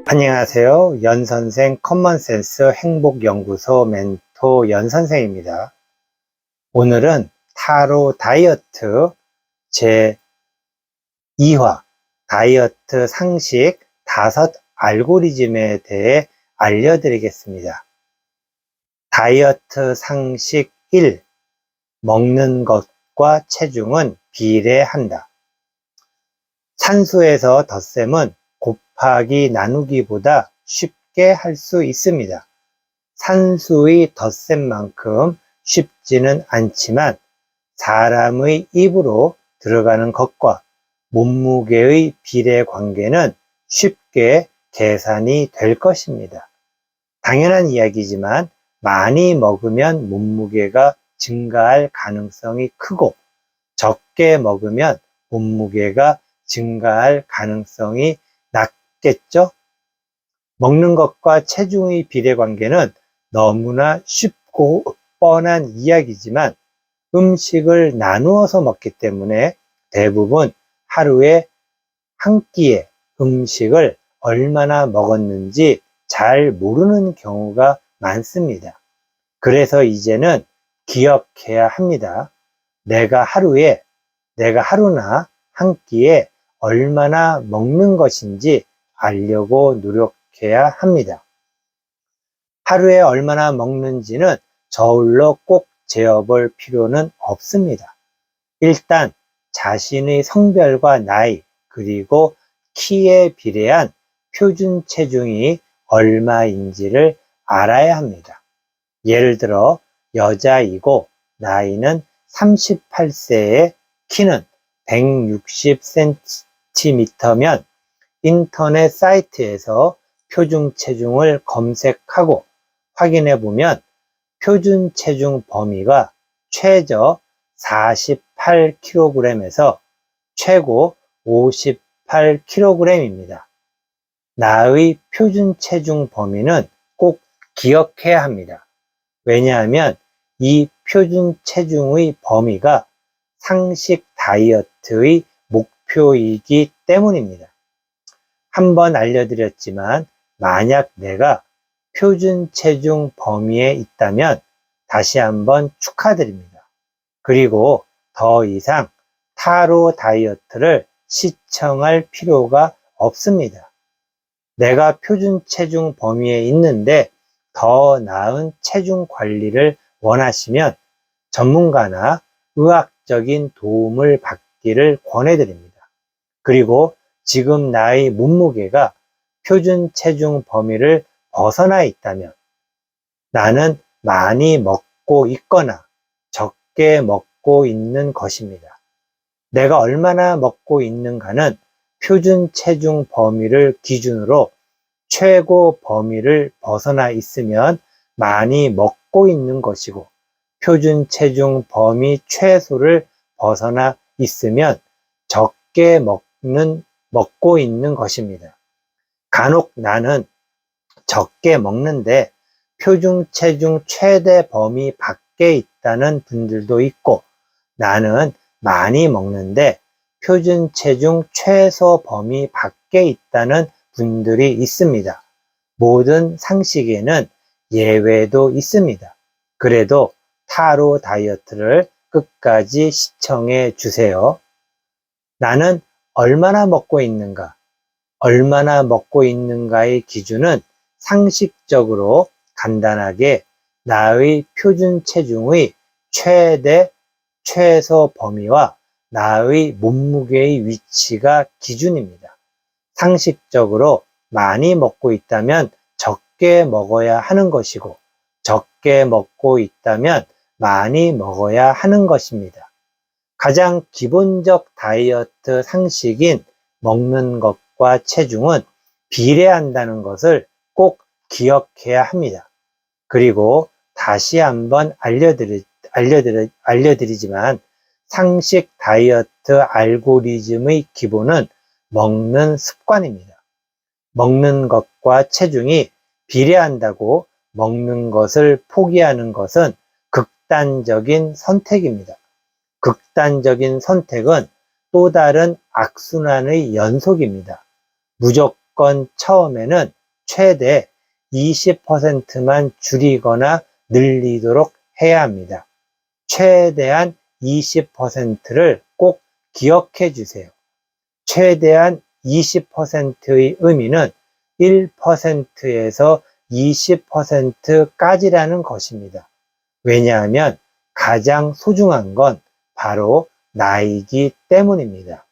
안녕하세요. 연선생 커먼센스 행복연구소 멘토 연선생입니다. 오늘은 타로 다이어트 제2화 다이어트 상식 5 알고리즘에 대해 알려드리겠습니다. 다이어트 상식 1. 먹는 것과 체중은 비례한다. 산수에서 덧셈은 곱하기 나누기보다 쉽게 할 수 있습니다. 산수의 덧셈만큼 쉽지는 않지만 사람의 입으로 들어가는 것과 몸무게의 비례 관계는 쉽게 계산이 될 것입니다. 당연한 이야기지만 많이 먹으면 몸무게가 증가할 가능성이 크고 적게 먹으면 몸무게가 증가할 가능성이 낮겠죠? 먹는 것과 체중의 비례 관계는 너무나 쉽고 뻔한 이야기지만 음식을 나누어서 먹기 때문에 대부분 하루에 한 끼의 음식을 얼마나 먹었는지 잘 모르는 경우가 많습니다. 그래서 이제는 기억해야 합니다. 내가 하루나 한 끼에 얼마나 먹는 것인지 알려고 노력해야 합니다. 하루에 얼마나 먹는지는 저울로 꼭 재어볼 필요는 없습니다. 일단 자신의 성별과 나이 그리고 키에 비례한 표준 체중이 얼마인지를 알아야 합니다. 예를 들어 여자이고 나이는 38세에 키는 160cm면 인터넷 사이트에서 표준 체중을 검색하고 확인해 보면 표준 체중 범위가 최저 48kg에서 최고 58kg입니다. 나의 표준 체중 범위는 꼭 기억해야 합니다. 왜냐하면 이 표준 체중의 범위가 상식 다이어트의 목표이기 때문입니다. 한번 알려드렸지만 만약 내가 표준 체중 범위에 있다면 다시 한번 축하드립니다. 그리고 더 이상 타로 다이어트를 시청할 필요가 없습니다. 내가 표준 체중 범위에 있는데 더 나은 체중 관리를 원하시면 전문가나 의학적인 도움을 받기를 권해드립니다. 그리고 지금 나의 몸무게가 표준 체중 범위를 벗어나 있다면 나는 많이 먹고 있거나 적게 먹고 있는 것입니다. 내가 얼마나 먹고 있는가는 표준 체중 범위를 기준으로 최고 범위를 벗어나 있으면 많이 먹고 있는 것이고 표준 체중 범위 최소를 벗어나 있으면 적게 먹고 있는 것입니다. 간혹 나는 적게 먹는데 표준 체중 최대 범위 밖에 있다는 분들도 있고 나는 많이 먹는데 표준 체중 최소 범위 밖에 있다는 분들이 있습니다. 모든 상식에는 예외도 있습니다. 그래도 타로 다이어트를 끝까지 시청해 주세요. 나는 얼마나 먹고 있는가의 기준은 상식적으로 간단하게 나의 표준 체중의 최대, 최소 범위와 나의 몸무게의 위치가 기준입니다. 상식적으로 많이 먹고 있다면 적게 먹어야 하는 것이고 적게 먹고 있다면 많이 먹어야 하는 것입니다. 가장 기본적 다이어트 상식인 먹는 것과 체중은 비례한다는 것을 꼭 기억해야 합니다. 그리고 다시 한번 알려드리지만 상식 다이어트 알고리즘의 기본은 먹는 습관입니다. 먹는 것과 체중이 비례한다고 먹는 것을 포기하는 것은 극단적인 선택입니다. 극단적인 선택은 또 다른 악순환의 연속입니다. 무조건 처음에는 최대 20%만 줄이거나 늘리도록 해야 합니다. 최대한 20%를 꼭 기억해 주세요. 최대한 20%의 의미는 1%에서 20%까지라는 것입니다. 왜냐하면 가장 소중한 건 바로 나이기 때문입니다.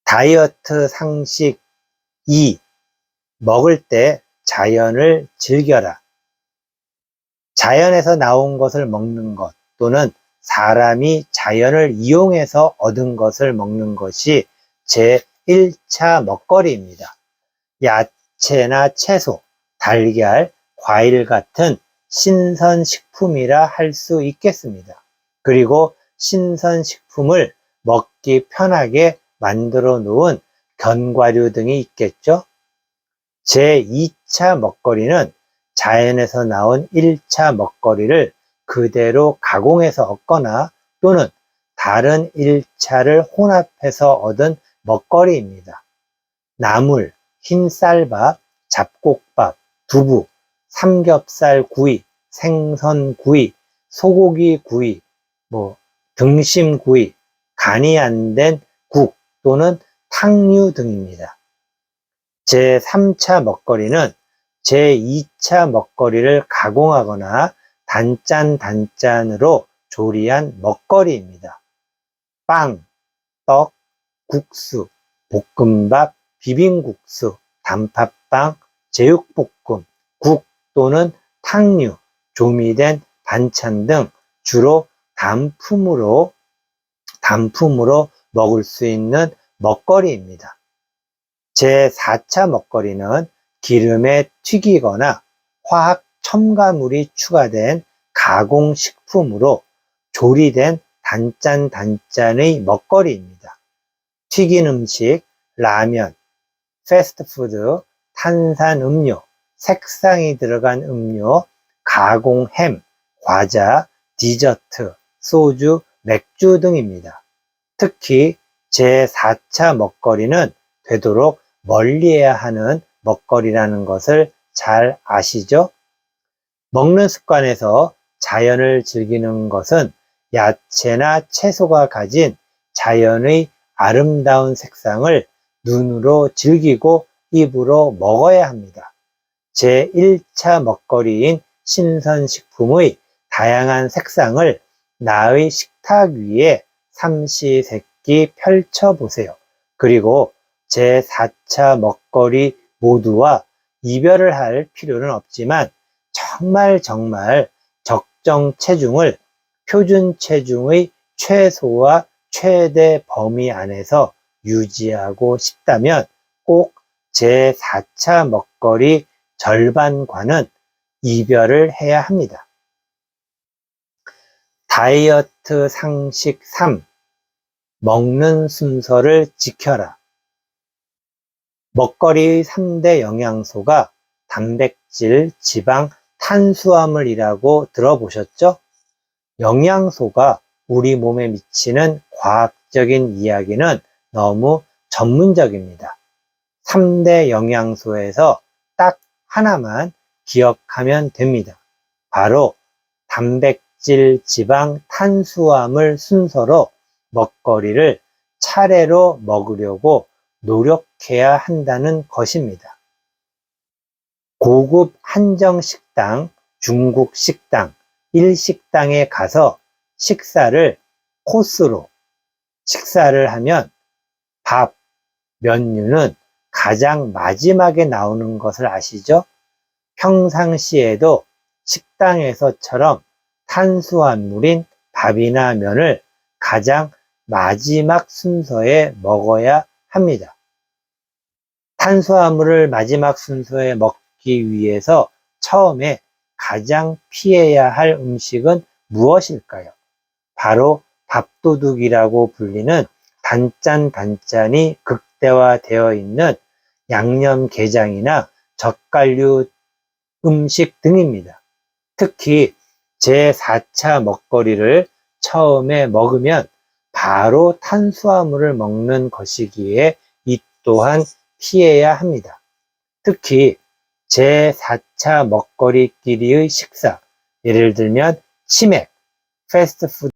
다이어트 상식 2. 먹을 때 자연을 즐겨라. 자연에서 나온 것을 먹는 것 또는 사람이 자연을 이용해서 얻은 것을 먹는 것이 제1차 먹거리입니다. 야채나 채소, 달걀, 과일 같은 신선식품이라 할 수 있겠습니다. 그리고 신선식품을 먹기 편하게 만들어 놓은 견과류 등이 있겠죠. 제2차 먹거리는 자연에서 나온 1차 먹거리를 그대로 가공해서 얻거나 또는 다른 1차를 혼합해서 얻은 먹거리입니다. 나물, 흰쌀밥, 잡곡밥, 두부, 삼겹살 구이, 생선 구이, 소고기 구이, 등심 구이, 간이 안 된 국 또는 탕류 등입니다. 제3차 먹거리는 제2차 먹거리를 가공하거나 단짠으로 조리한 먹거리입니다. 빵, 떡, 국수, 볶음밥, 비빔국수, 단팥빵, 제육볶음, 국 또는 탕류, 조미된 반찬 등 주로 단품으로 먹을 수 있는 먹거리입니다. 제4차 먹거리는 기름에 튀기거나 화학 첨가물이 추가된 가공식품으로 조리된 단짠의 먹거리입니다. 튀긴 음식, 라면, 패스트푸드, 탄산음료, 색상이 들어간 음료, 가공 햄, 과자, 디저트, 소주, 맥주 등입니다. 특히 제4차 먹거리는 되도록 멀리해야 하는 먹거리라는 것을 잘 아시죠? 먹는 습관에서 자연을 즐기는 것은 야채나 채소가 가진 자연의 아름다운 색상을 눈으로 즐기고 입으로 먹어야 합니다. 제1차 먹거리인 신선식품의 다양한 색상을 나의 식탁 위에 삼시세끼 펼쳐보세요. 그리고 제4차 먹거리 모두와 이별을 할 필요는 없지만 정말 적정 체중을 표준 체중의 최소와 최대 범위 안에서 유지하고 싶다면 꼭 제4차 먹거리 절반과는 이별을 해야 합니다. 다이어트 상식 3. 먹는 순서를 지켜라. 먹거리의 3대 영양소가 단백질, 지방, 탄수화물이라고 들어보셨죠? 영양소가 우리 몸에 미치는 과학적인 이야기는 너무 전문적입니다. 3대 영양소에서 딱 하나만 기억하면 됩니다. 바로 단백질, 지방, 탄수화물 순서로 먹거리를 차례로 먹으려고 노력해야 한다는 것입니다. 고급 한정식당, 중국 식당, 일식당에 가서 식사를 코스로 식사를 하면 밥, 면류는 가장 마지막에 나오는 것을 아시죠? 평상시에도 식당에서처럼 탄수화물인 밥이나 면을 가장 마지막 순서에 먹어야 합니다. 탄수화물을 마지막 순서에 먹기 위해서 처음에 가장 피해야 할 음식은 무엇일까요? 바로 밥도둑이라고 불리는 단짠이 극대화되어 있는 양념게장이나 젓갈류 음식 등입니다. 특히 제4차 먹거리를 처음에 먹으면 바로 탄수화물을 먹는 것이기에 이 또한 피해야 합니다. 특히 제4차 먹거리끼리의 식사, 예를 들면 치맥, 패스트푸드